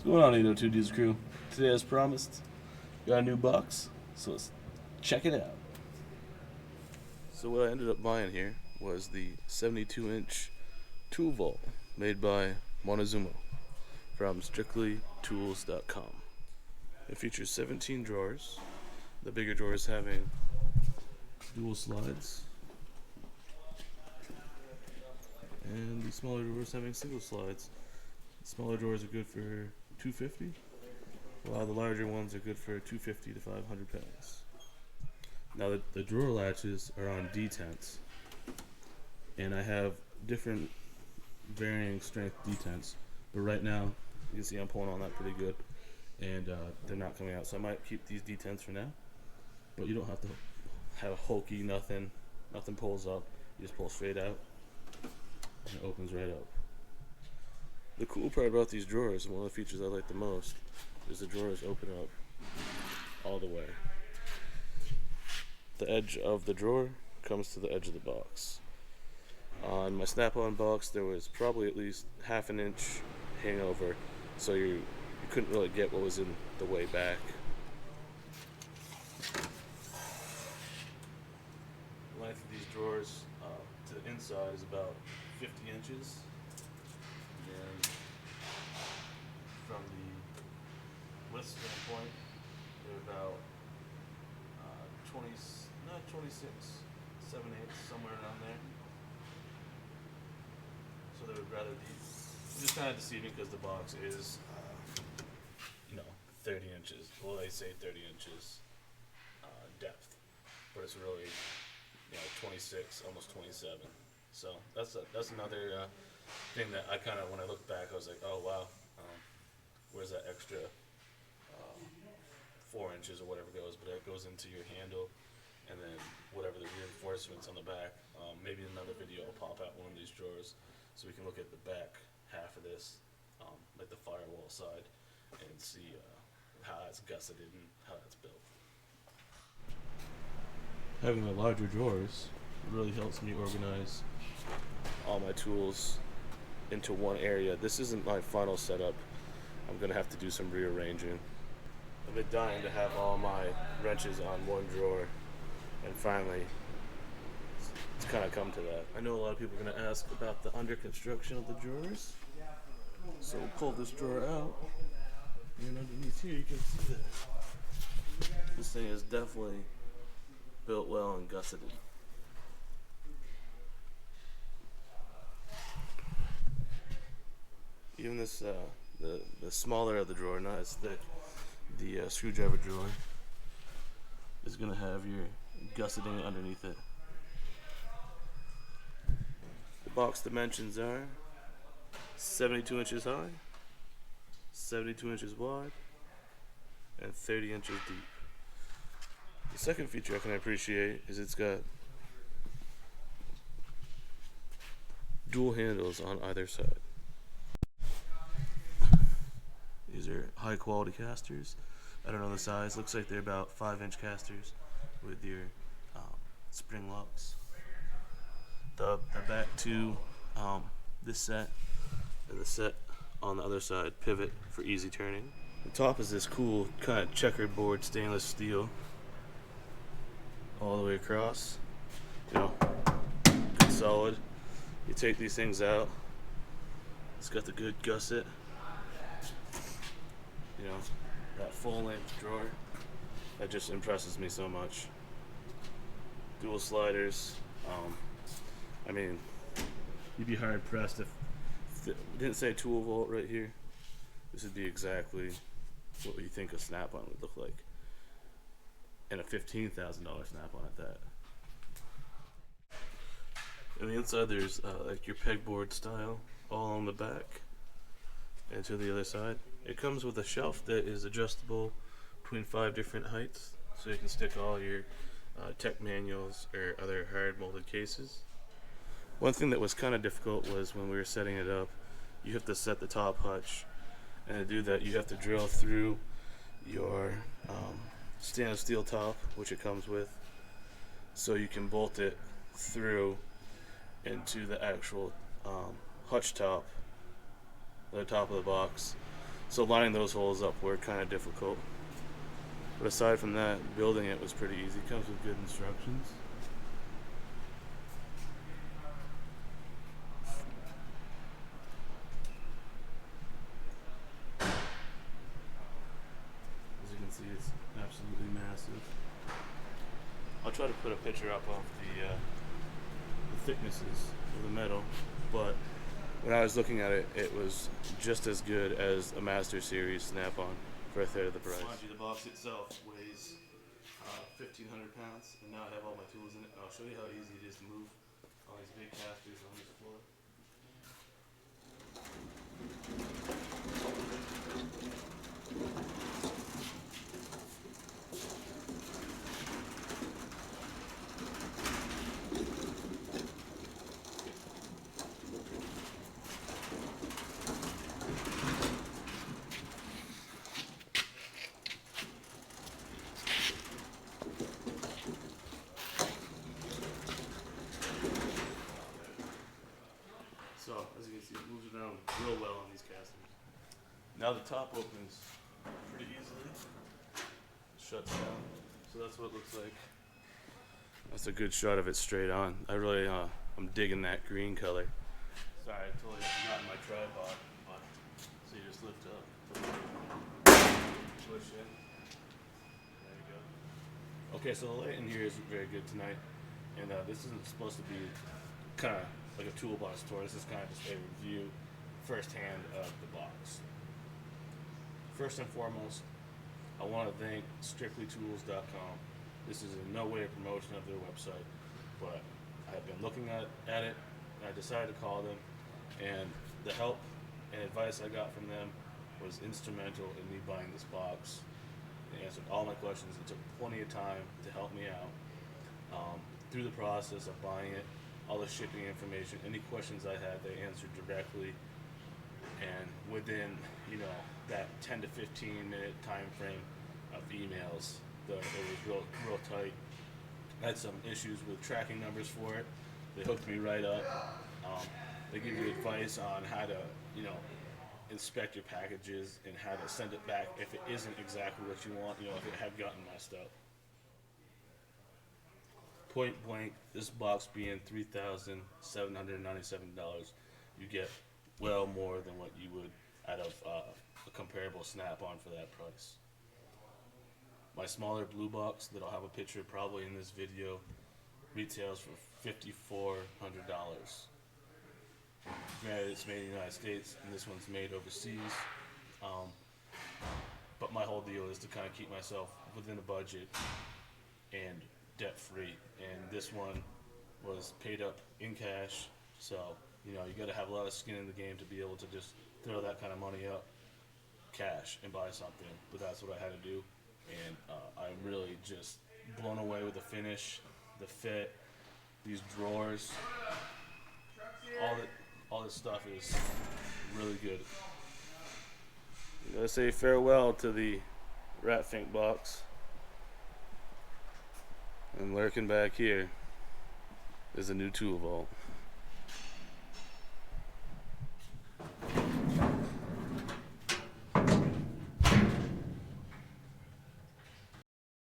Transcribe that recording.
What's going on, 802 D's crew? Today, as promised, got a new box, so let's check it out. So what I ended up buying here was the 72-inch tool vault made by Montezuma from strictlytools.com. It features 17 drawers, the bigger drawers having dual slides, and the smaller drawers having single slides. The smaller drawers are good for $250, while the larger ones are good for $250 to 500 pounds. Now the drawer latches are on detents, and I have different varying strength detents, but right now you can see I'm pulling on that pretty good, and they're not coming out, so I might keep these detents for now. But you don't have to have a hokey nothing pulls up. You just pull straight out and it opens right up. The cool part about these drawers, and one of the features I like the most, is the drawers open up all the way. The edge of the drawer comes to the edge of the box. On my snap-on box, there was probably at least half an inch hangover, so you couldn't really get what was in the way back. The length of these drawers to the inside is about 50 inches. And from the width standpoint, they're about 26, 7/8, somewhere around there. So they would rather be just kind of deceiving because the box is, 30 inches. Well, they say 30 inches depth, but it's really, 26, almost 27. So that's another thing that I kind of, when I look back, I was like, oh wow, where's that extra 4 inches or whatever goes? But it goes into your handle, and then whatever the reinforcements on the back. Maybe another video will pop out one of these drawers, so we can look at the back half of this, like the firewall side, and see how that's gusseted and how that's built. Having the larger drawers really helps me organize all my tools into one area. This isn't my final setup. I'm gonna have to do some rearranging. I've been dying to have all my wrenches on one drawer, and finally it's kind of come to that. I know a lot of people are going to ask about the under construction of the drawers, so we'll pull this drawer out, and underneath here you can see that this thing is definitely built well and gusseted. Even this, the smaller of the drawer, not as thick, the screwdriver drawer is going to have your gusseting underneath it. The box dimensions are 72 inches high, 72 inches wide, and 30 inches deep. The second feature I can appreciate is it's got dual handles on either side. These are high quality casters. I don't know the size. Looks like they're about 5-inch casters with your spring locks. The back to this set and the set on the other side pivot for easy turning. The top is this cool kind of checkerboard stainless steel all the way across. Good solid. You take these things out. It's got the good gusset. That full length drawer, that just impresses me so much. Dual sliders. You'd be hard pressed if it didn't say tool vault right here. This would be exactly what you think a snap-on would look like, and a $15,000 snap-on at that. On the inside there's like your pegboard style all on the back, and to the other side it comes with a shelf that is adjustable between 5 different heights, so you can stick all your tech manuals or other hard molded cases. One thing that was kind of difficult was when we were setting it up, you have to set the top hutch, and to do that you have to drill through your stainless steel top, which it comes with, so you can bolt it through into the actual hutch top, the top of the box, So lining those holes up were kind of difficult. But aside from that, building it was pretty easy. Comes with good instructions. As you can see, it's absolutely massive. I'll try to put a picture up of the thicknesses of the metal, but when I was looking at it, it was just as good as a Master Series Snap-on for a third of the price. Mind you, the box itself weighs 1,500 pounds, and now I have all my tools in it. And I'll show you how easy it is to move all these big casters on this floor. So, as you can see, it moves around real well on these casters. Now the top opens pretty easily. Shuts down. So that's what it looks like. That's a good shot of it straight on. I'm digging that green color. Sorry, I totally forgot my tripod. But, so you just lift up, push in. There you go. Okay, so the light in here isn't very good tonight. And this isn't supposed to be kind of like a toolbox tour. This is kind of just a review firsthand of the box. First and foremost, I want to thank strictlytools.com. This is in no way a promotion of their website, but I've been looking at it, and I decided to call them, and the help and advice I got from them was instrumental in me buying this box. They answered all my questions. It took plenty of time to help me out. Through the process of buying it, all the shipping information, any questions I had, they answered directly, and within that 10 to 15 minute time frame of emails, it was real tight. I had some issues with tracking numbers for it. They hooked me right up. They give you advice on how to inspect your packages and how to send it back if it isn't exactly what you want, if it had gotten messed up. Point blank, this box being $3,797, you get well more than what you would out of a comparable Snap-on for that price. My smaller blue box that I'll have a picture probably in this video retails for $5,400. Granted, it's made in the United States and this one's made overseas, but my whole deal is to kind of keep myself within a budget and debt-free, and this one was paid up in cash, so you got to have a lot of skin in the game to be able to just throw that kind of money up cash and buy something, but that's what I had to do, and I'm really just blown away with the finish, the fit, these drawers, all this stuff is really good. I'm gonna say farewell to the Ratfink box. And lurking back here is a new tool vault.